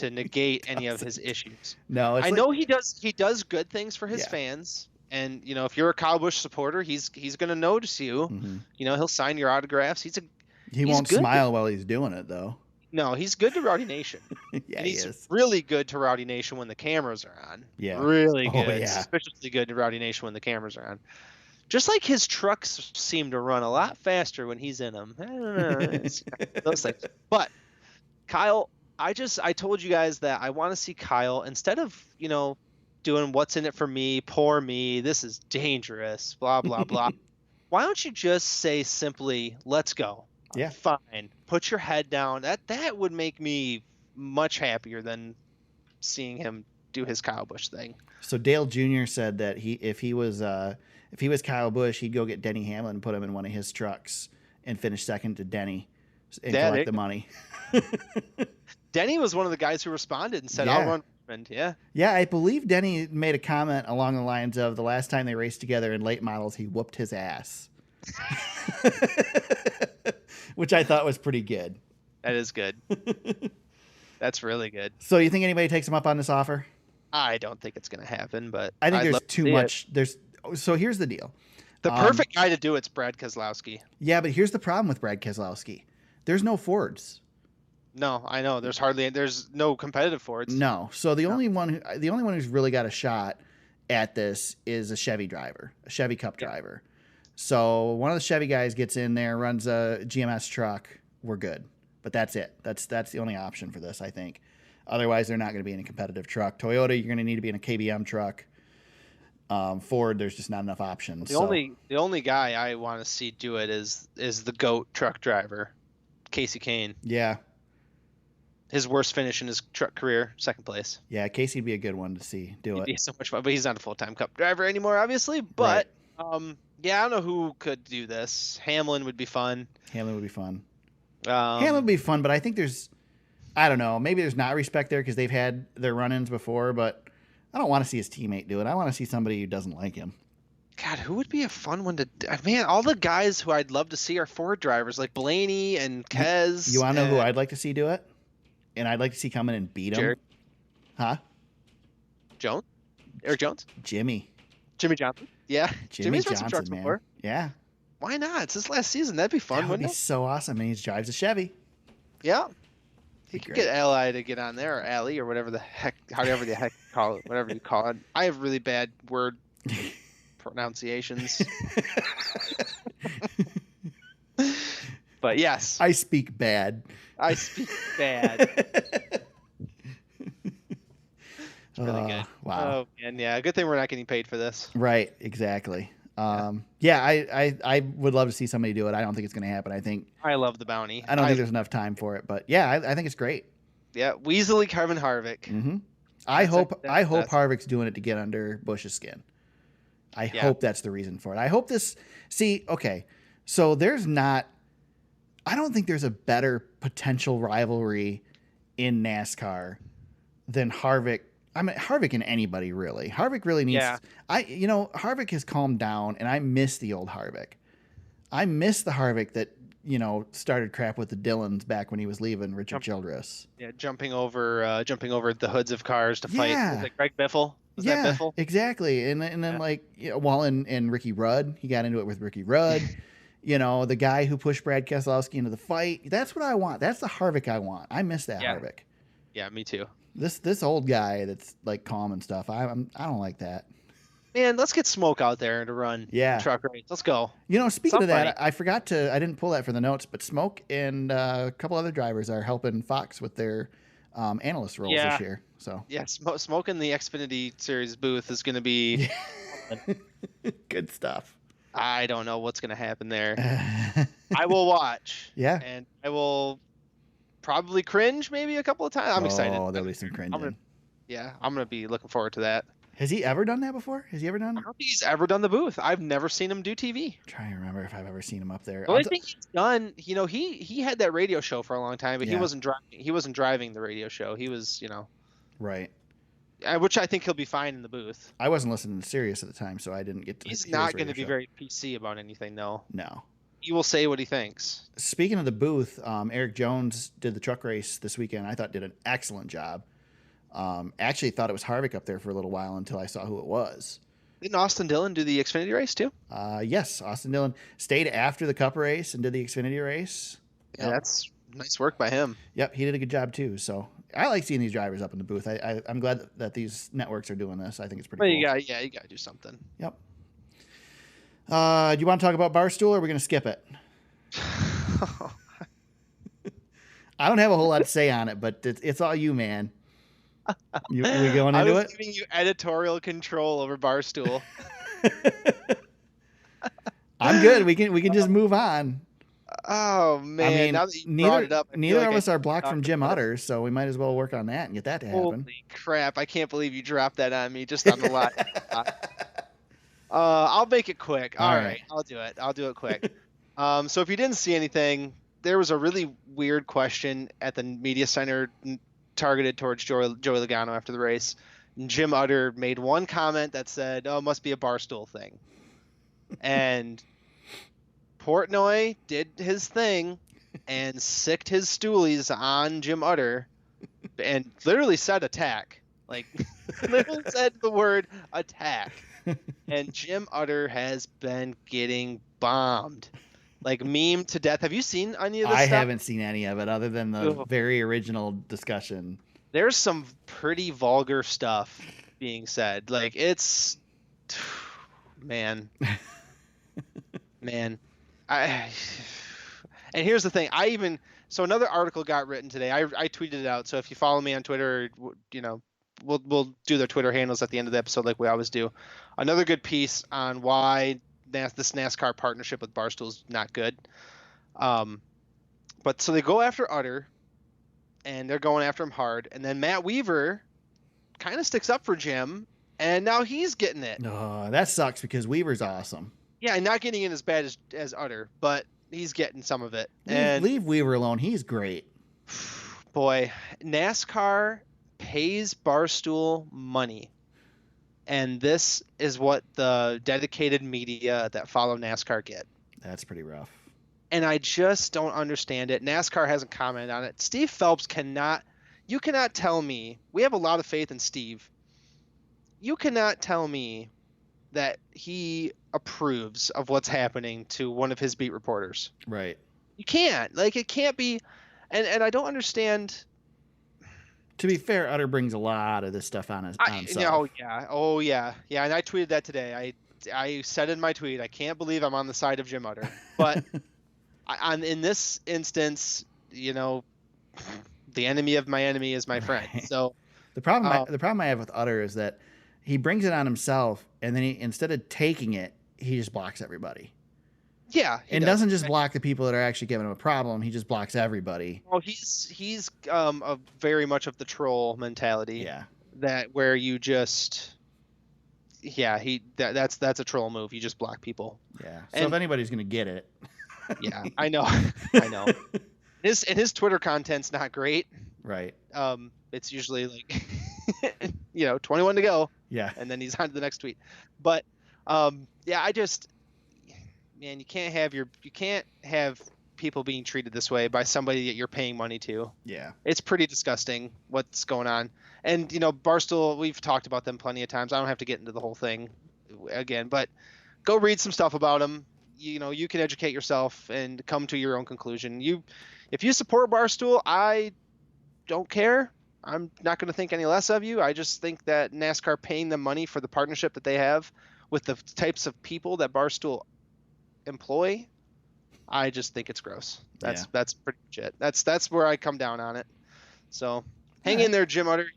negate any of his issues. No, I know he does. He does good things for his fans, and if you're a Kyle Busch supporter, he's going to notice you. Mm-hmm. He'll sign your autographs. He won't smile while he's doing it, though. No, he's good to Rowdy Nation. Yeah, he's he is. Really good to Rowdy Nation when the cameras are on. Yeah, really good. Oh, yeah. Especially good to Rowdy Nation when the cameras are on. Just like his trucks seem to run a lot faster when he's in them. I don't know. Those things. But Kyle, I told you guys that I want to see Kyle, instead of, doing what's in it for me, poor me, this is dangerous, blah, blah, blah. Why don't you just say simply, let's go? Yeah. Fine. Put your head down. That would make me much happier than seeing him do his Kyle Busch thing. So Dale Jr. said that if he was Kyle Busch, he'd go get Denny Hamlin and put him in one of his trucks and finish second to Denny and collect the money. Denny was one of the guys who responded and said, I'll run Richmond. Yeah. Yeah, I believe Denny made a comment along the lines of the last time they raced together in late models, he whooped his ass. Which I thought was pretty good. That is good. That's really good. So you think anybody takes him up on this offer? I don't think it's going to happen, but I think there's too much. So here's the deal. The perfect guy to do it's Brad Keselowski. Yeah, but here's the problem with Brad Keselowski. There's no Fords. No, I know. There's no competitive Fords. No. So the only one who's really got a shot at this is a Chevy driver, a Chevy Cup driver. So one of the Chevy guys gets in there, runs a GMS truck. We're good. But that's it. That's the only option for this, I think. Otherwise, they're not going to be in a competitive truck. Toyota, you're going to need to be in a KBM truck. Ford, there's just not enough options. The only guy I want to see do it is the GOAT truck driver, Casey Kane. Yeah. His worst finish in his truck career, second place. Yeah, Casey'd be a good one to see do it. He'd be so much fun, but he's not a full-time Cup driver anymore, obviously. But yeah, I don't know who could do this. Hamlin would be fun. Hamlin would be fun, but I think I don't know, maybe there's not respect there because they've had their run-ins before, but I don't want to see his teammate do it. I want to see somebody who doesn't like him. God, who would be a fun one to... Man, all the guys who I'd love to see are Ford drivers, like Blaney and Kez. You want to know who I'd like to see do it? And I'd like to see come in and beat him. Jared. Huh? Jones? Eric Jones? Jimmy Johnson? Yeah. Jimmy's run some trucks before. Yeah. Why not? It's his last season. That'd be fun, That would be so awesome. And he drives a Chevy. Yeah. He could get Ally to get on there, or Allie, or whatever the heck you call it, whatever you call it. I have really bad word pronunciations. But yes. I speak bad. It's really good. Wow. Oh, and yeah, good thing we're not getting paid for this. Right, exactly. I would love to see somebody do it. I don't think it's going to happen. I love the bounty. I don't think there's enough time for it, but yeah, I think it's great. Yeah, Weasley, Kevin Harvick. Mm-hmm. I hope Harvick's doing it to get under Busch's skin. I hope that's the reason for it. I hope this. See, okay, so I don't think there's a better potential rivalry in NASCAR than Harvick. I mean, Harvick and anybody really. Harvick really needs. Yeah. Harvick has calmed down, and I miss the old Harvick. I miss the Harvick that started crap with the Dillons back when he was leaving Richard Childress. Yeah, jumping over the hoods of cars to fight. Was it Greg Biffle? Was that Biffle? Exactly. And then and Ricky Rudd, he got into it with Ricky Rudd. The guy who pushed Brad Keselowski into the fight. That's what I want. That's the Harvick I want. I miss that Harvick. Yeah, me too. This old guy that's like calm and stuff. I don't like that. Man, let's get Smoke out there to run truck race. Let's go. Speaking of that, I didn't pull that for the notes, but Smoke and a couple other drivers are helping Fox with their analyst roles this year. So yeah, Smoke in the Xfinity Series booth is going to be good stuff. I don't know what's going to happen there. I will watch. Yeah, and I will probably cringe maybe a couple of times. I'm excited. Oh, there'll be some cringing. I'm going to be looking forward to that. Has he ever done that before? I don't think he's ever done the booth. I've never seen him do TV. I'm trying to remember if I've ever seen him up there. The only thing he's done, he had that radio show for a long time, but he wasn't driving the radio show. He was, right. Which I think he'll be fine in the booth. I wasn't listening to Sirius at the time, so I didn't get to. He's not going to be very PC about anything, though. No. He will say what he thinks. Speaking of the booth, Eric Jones did the truck race this weekend. I thought did an excellent job. Actually thought it was Harvick up there for a little while until I saw who it was. Didn't Austin Dillon do the Xfinity race too? Yes, Austin Dillon stayed after the Cup race and did the Xfinity race. Yeah, that's nice work by him. Yep, he did a good job too. So I like seeing these drivers up in the booth. I'm glad that these networks are doing this. I think it's pretty cool. You got to do something. Yep. Do you want to talk about Barstool, or are we going to skip it? I don't have a whole lot to say on it, but it's all you, man. We going into it? I was giving you editorial control over Barstool. I'm good. We can just move on. Oh man! I mean, now that you brought it up, neither of us are blocked from Jim Utters, so we might as well work on that and get that to happen. Holy crap! I can't believe you dropped that on me just on the line. I'll make it quick. All right, I'll do it quick. So if you didn't see anything, there was a really weird question at the media center targeted towards Joey Logano after the race. And Jim Utter made one comment that said, "Oh, it must be a Barstool thing." And Portnoy did his thing and sicked his stoolies on Jim Utter and literally said attack. Like, literally said the word attack. And Jim Utter has been getting bombed. Like, meme to death. Have you seen any of this stuff? I haven't seen any of it other than the very original discussion. There's some pretty vulgar stuff being said. Like, it's... Man. And here's the thing. So another article got written today. I tweeted it out. So if you follow me on Twitter, you know, we'll do their Twitter handles at the end of the episode like we always do. Another good piece on why this NASCAR partnership with Barstool is not good. But so they go after Utter, and they're going after him hard. And then Matt Weaver kind of sticks up for Jim, and now he's getting it. Oh, that sucks because Weaver's awesome. Yeah, and not getting it as bad as Utter, but he's getting some of it. Leave Weaver alone. He's great. Boy, NASCAR pays Barstool money. And this is what the dedicated media that follow NASCAR get. That's pretty rough. And I just don't understand it. NASCAR hasn't commented on it. Steve Phelps you cannot tell me, we have a lot of faith in Steve. You cannot tell me that he approves of what's happening to one of his beat reporters. Right. You can't. Like, it can't be. And I don't understand. To be fair, Utter brings a lot of this stuff on himself. Oh, yeah. Yeah, and I tweeted that today. I said in my tweet, I can't believe I'm on the side of Jim Utter. But in this instance, you know, the enemy of my enemy is my friend. Right. So the problem I have with Utter is that he brings it on himself, and then instead of taking it, he just blocks everybody. Yeah, and doesn't just block the people that are actually giving him a problem. He just blocks everybody. Well, he's a very much of the troll mentality. Yeah, that where you just that's a troll move. You just block people. Yeah. So if anybody's gonna get it, yeah, I know. His Twitter content's not great. Right. It's usually like 21 to go. Yeah. And then he's on to the next tweet. But I just, man, you can't have people being treated this way by somebody that you're paying money to. Yeah. It's pretty disgusting what's going on. And Barstool, we've talked about them plenty of times. I don't have to get into the whole thing again, but go read some stuff about them. You can educate yourself and come to your own conclusion. If you support Barstool, I don't care. I'm not going to think any less of you. I just think that NASCAR paying them money for the partnership that they have with the types of people that Barstool employ, I just think it's gross. That's pretty much it. That's where I come down on it. So hang in there, Jim Utter.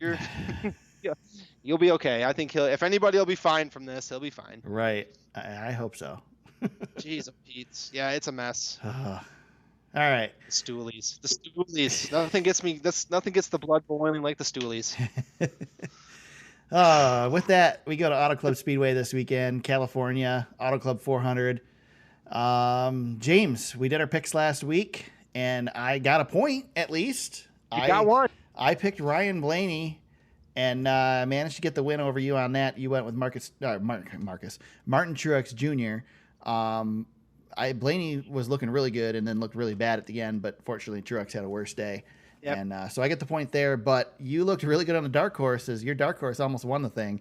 You'll be okay. I think if anybody will be fine from this, he'll be fine. Right. I hope so. Jeez, Pete. Yeah, it's a mess. All right. The stoolies. Nothing gets the blood boiling like the stoolies. With that, we go to Auto Club Speedway this weekend, California, Auto Club 400. James, we did our picks last week, and I got a point at least. You got one. I picked Ryan Blaney and managed to get the win over you on that. You went with Martin Truex Jr. Blaney was looking really good and then looked really bad at the end, but fortunately Truex had a worse day. Yep. And so I get the point there, but you looked really good on the dark horses. Your dark horse almost won the thing.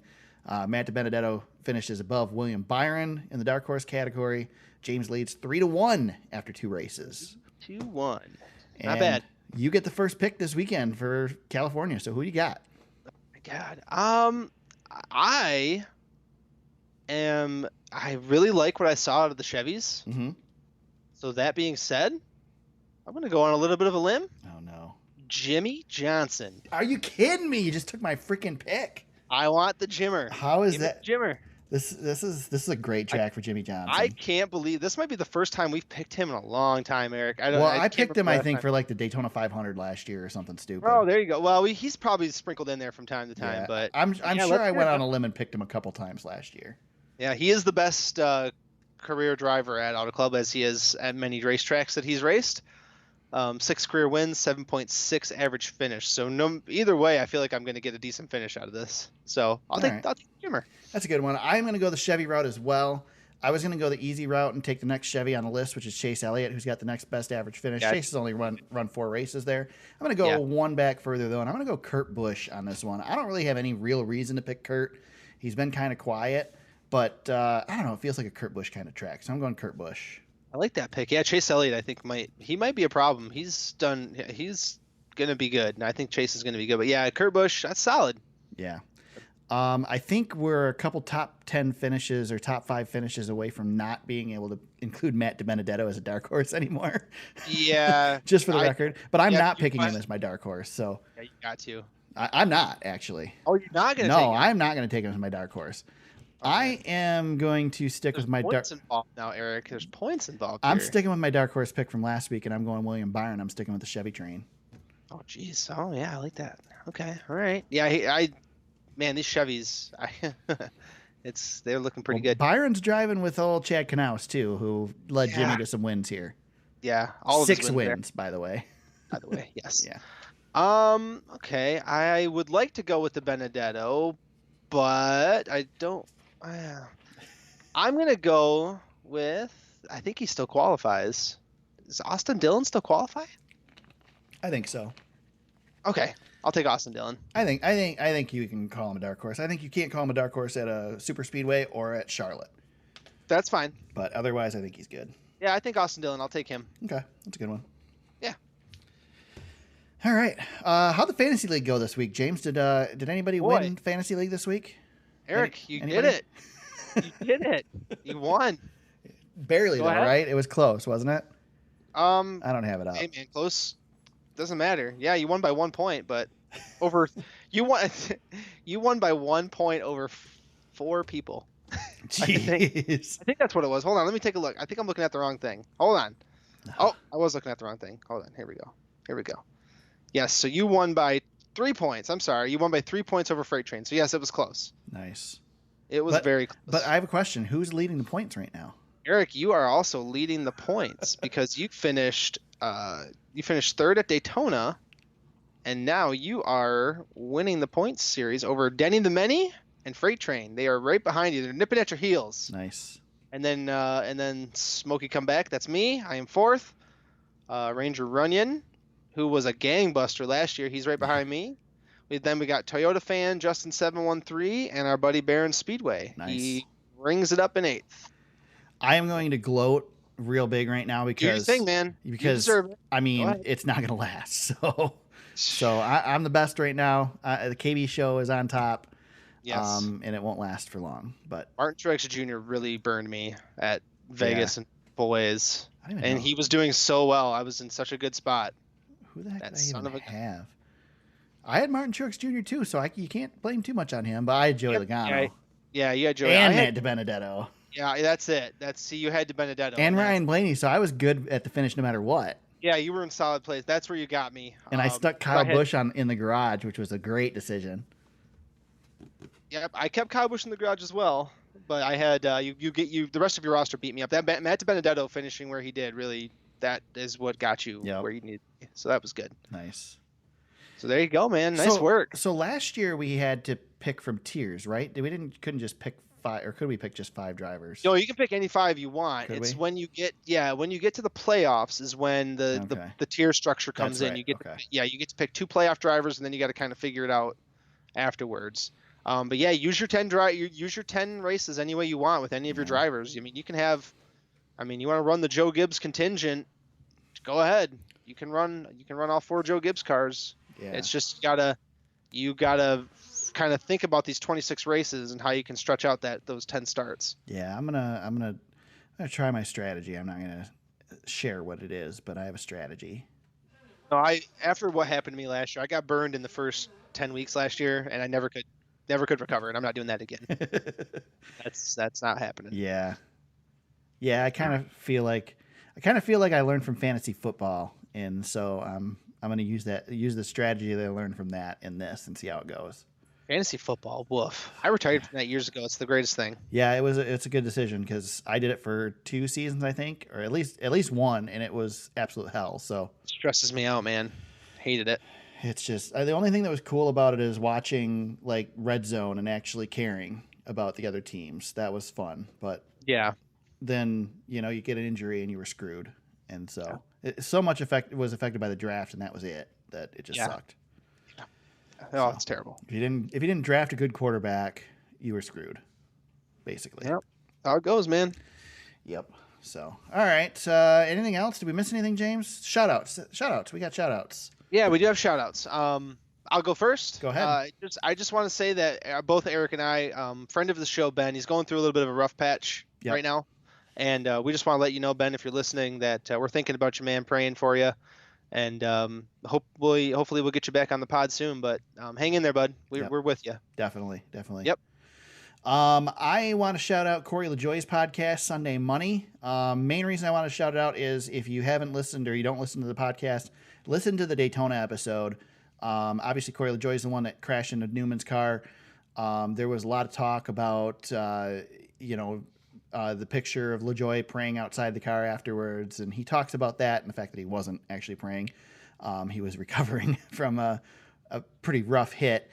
Matt DiBenedetto finishes above William Byron in the dark horse category. James leads 3-1 after 2 races. 2-1. Not bad. You get the first pick this weekend for California. So who you got? Oh my God. I really like what I saw out of the Chevys. Mm-hmm. So that being said, I'm going to go on a little bit of a limb. Oh, no. Jimmie Johnson. Are you kidding me? You just took my freaking pick. I want the Jimmer. How is that? Jimmer. This is a great track for Jimmie Johnson. I can't believe this might be the first time we've picked him in a long time, Eric. I picked him, I think, for like the Daytona 500 last year or something stupid. Oh, there you go. Well, he's probably sprinkled in there from time to time, but I'm sure I went on a limb and picked him a couple times last year. Yeah, he is the best career driver at Auto Club, as he is at many racetracks that he's raced. 6 career wins, 7.6 average finish. So either way, I feel like I'm going to get a decent finish out of this. So I'll take Jimmer. That's a good one. I'm going to go the Chevy route as well. I was going to go the easy route and take the next Chevy on the list, which is Chase Elliott, who's got the next best average finish. Yeah. Chase has only run 4 races there. I'm going to go one back further, though, and I'm going to go Kurt Busch on this one. I don't really have any real reason to pick Kurt. He's been kind of quiet, but I don't know. It feels like a Kurt Busch kind of track, so I'm going Kurt Busch. I like that pick. Yeah, Chase Elliott, I think might be a problem. He's going to be good, and I think Chase is going to be good. But yeah, Kurt Busch, that's solid. Yeah. I think we're a couple top 10 finishes or top 5 finishes away from not being able to include Matt DiBenedetto as a dark horse anymore. Yeah. Just for the record. But I'm not picking him as my dark horse. So yeah, you got to. I'm not, actually. Oh, you're not going to take him? No, I'm not going to take him as my dark horse. Okay. I am going to stick with my dark. There's points involved now, Eric. There's points involved here. I'm sticking with my dark horse pick from last week, and I'm going William Byron. I'm sticking with the Chevy train. Oh, geez. Oh, yeah, I like that. Okay. All right. Yeah, man, these Chevys, they're looking pretty good. Byron's driving with old Chad Knaus, too, who led Jimmy to some wins here. Yeah. All of 6 wins, by the way. By the way, yes. Yeah. Okay. I would like to go with the Benedetto, but I don't. I'm going to go with, I think he still qualifies. Does Austin Dillon still qualify? I think so. Okay. I'll take Austin Dillon. I think you can call him a dark horse. I think you can't call him a dark horse at a super speedway or at Charlotte. That's fine. But otherwise, I think he's good. Yeah, I think Austin Dillon. I'll take him. Okay, that's a good one. Yeah. All right. How'd the fantasy league go this week, James? Did anybody win fantasy league this week? Eric, you did it. You did it. You won. Barely, though, right? It was close, wasn't it? I don't have it up. Hey, man, close. Doesn't matter. Yeah, you won by 1 point, but you won by 1 point over 4 people. Jeez. I think that's what it was. Hold on, let me take a look. I think I'm looking at the wrong thing. Hold on. Oh, I was looking at the wrong thing. Hold on. Here we go. Yes, so you won by 3 points. I'm sorry. You won by 3 points over Freight Train. So yes, it was close. Nice. It was very close. But I have a question. Who's leading the points right now? Eric, you are also leading the points because you finished third at Daytona, and now you are winning the points series over Denny the Many and Freight Train. They are right behind you. They're nipping at your heels. Nice. And then Smokey Comeback. That's me. I am 4th. Ranger Runyon, who was a gangbuster last year. He's right behind me. Then we got Toyota fan Justin 713 and our buddy Baron Speedway. Nice. He rings it up in 8th. I am going to gloat real big right now because do your thing, man. Because you deserve it. I mean, it's not going to last. So I'm the best right now. The KB show is on top. Yes. And it won't last for long. But Martin Truex Jr. really burned me at Vegas in full ways, and he was doing so well. I was in such a good spot. Who the heck did I even have? I had Martin Truex Jr. too, so you can't blame too much on him. But I had Joey Logano. Yeah, you had Joey. And Matt DiBenedetto. Yeah, that's it. You had DiBenedetto. And Ryan Blaney, so I was good at the finish no matter what. Yeah, you were in solid place. That's where you got me. And I stuck Kyle Busch in the garage, which was a great decision. Yep, I kept Kyle Busch in the garage as well, but I had the rest of your roster beat me up. That Matt DiBenedetto finishing where he did, really, that is what got you where you needed. So that was good. Nice. So there you go, man. Nice work. So last year we had to pick from tiers, right? Couldn't just pick 5, or could we pick just 5 drivers? No, you can pick any 5 you want. Could it's we? when you get to the playoffs is when the tier structure comes in. Right. You get you get to pick 2 playoff drivers, and then you got to kind of figure it out afterwards. But yeah, use your 10 races any way you want with any of your drivers. I mean, you want to run the Joe Gibbs contingent, go ahead. You can run all 4 Joe Gibbs cars. Yeah. It's just you gotta kind of think about these 26 races and how you can stretch out those 10 starts. Yeah, I'm gonna try my strategy. I'm not gonna share what it is, but I have a strategy. No, after what happened to me last year, I got burned in the first 10 weeks last year, and I never could recover, and I'm not doing that again. That's not happening. Yeah. I kind of feel like I learned from fantasy football, and so I'm going to use the strategy that I learned from that in this and see how it goes. Fantasy football, woof. I retired from that years ago. It's the greatest thing. Yeah, it's a good decision because I did it for 2 seasons, I think, or at least one, and it was absolute hell. So it stresses me out, man. Hated it. It's just the only thing that was cool about it is watching like Red Zone and actually caring about the other teams. That was fun, but yeah, then you get an injury and you were screwed, and so so much was affected by the draft, and that was it. That it just sucked. Oh, it's terrible. If you didn't draft a good quarterback, you were screwed, basically. Yep. How it goes, man. Yep. So, all right. Anything else? Did we miss anything, James? Shout outs. We got shout outs. Yeah, we do have shout outs. I'll go first. Go ahead. I just want to say that both Eric and I, friend of the show, Ben, he's going through a little bit of a rough patch right now. And we just want to let you know, Ben, if you're listening, that we're thinking about you, man, praying for you. And hopefully we'll get you back on the pod soon. But hang in there, bud. We're with you. Definitely. Yep. I want to shout out Corey LaJoy's podcast, Sunday Money. Main reason I want to shout it out is if you haven't listened or you don't listen to the podcast, listen to the Daytona episode. Obviously, Corey LaJoy is the one that crashed into Newman's car. There was a lot of talk about, the picture of LaJoy praying outside the car afterwards, and he talks about that and the fact that he wasn't actually praying. He was recovering from a pretty rough hit.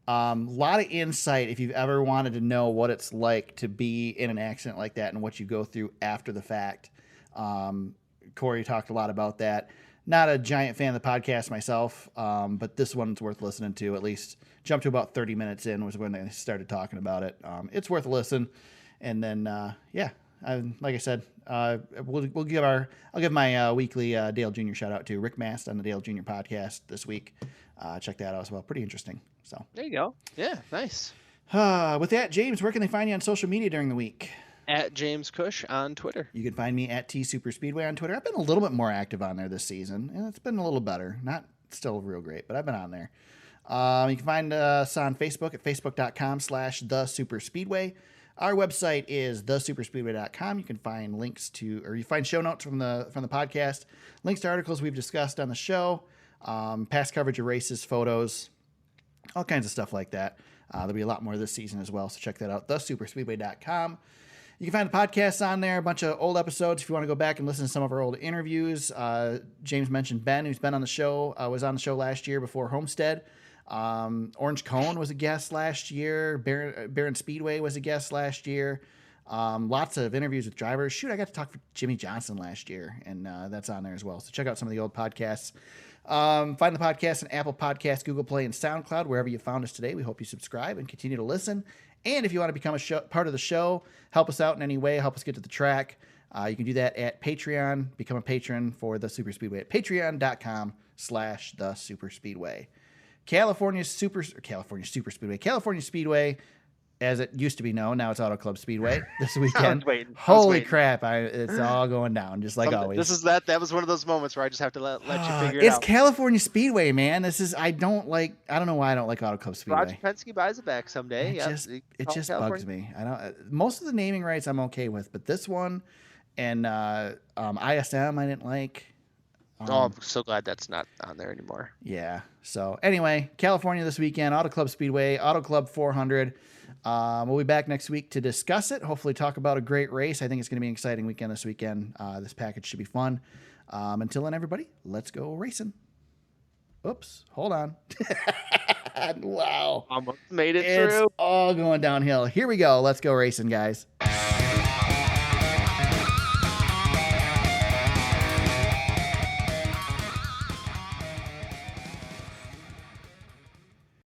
Lot of insight if you've ever wanted to know what it's like to be in an accident like that and what you go through after the fact. Corey talked a lot about that. Not a giant fan of the podcast myself, but this one's worth listening to. At least jump to about 30 minutes in was when they started talking about it. It's worth a listen. And then, like I said, I'll give my weekly Dale Jr. shout out to Rick Mast on the Dale Jr. podcast this week. Check that out as well. Pretty interesting. So there you go. Yeah, nice. With that, James, where can they find you on social media during the week? At James Cush on Twitter. You can find me at TSuperspeedway on Twitter. I've been a little bit more active on there this season, and it's been a little better. Not still real great, but I've been on there. You can find us on Facebook at facebook.com/thesuperspeedway. Our website is thesuperspeedway.com. You can find links to, or you find show notes from the podcast, links to articles we've discussed on the show, past coverage of races, photos, all kinds of stuff like that. There'll be a lot more this season as well, so check that out, thesuperspeedway.com. You can find the podcasts on there, a bunch of old episodes if you want to go back and listen to some of our old interviews. James mentioned Ben, who's been on the show, was on the show last year before Homestead. Orange Cone was a guest last year. Barron Speedway was a guest last year. Lots of interviews with drivers. Shoot, I got to talk with Jimmy Johnson last year, and that's on there as well. So check out some of the old podcasts. Find the podcast on Apple Podcasts, Google Play, and SoundCloud, wherever you found us today. We hope you subscribe and continue to listen. And if you want to become part of the show, help us out in any way, help us get to the track, you can do that at Patreon. Become a patron for the Super Speedway at patreon.com/thesuperspeedway. California Speedway, as it used to be known, now it's Auto Club Speedway this weekend. Holy crap, it's all going down, just like always. That was one of those moments where I just have to let you figure it out. It's California Speedway, man. I don't know why I don't like Auto Club Speedway. Roger Penske buys it back someday. It just bugs me. Most of the naming rights I'm okay with, but this one and ISM I didn't like. I'm so glad that's not on there anymore. Yeah. So anyway, California this weekend, Auto Club Speedway, Auto Club 400. We'll be back next week to discuss it. Hopefully talk about a great race. I think it's going to be an exciting weekend this weekend. This package should be fun. Until then, everybody, let's go racing. Oops. Hold on. Wow. Almost made it it's through. All going downhill. Here we go. Let's go racing, guys.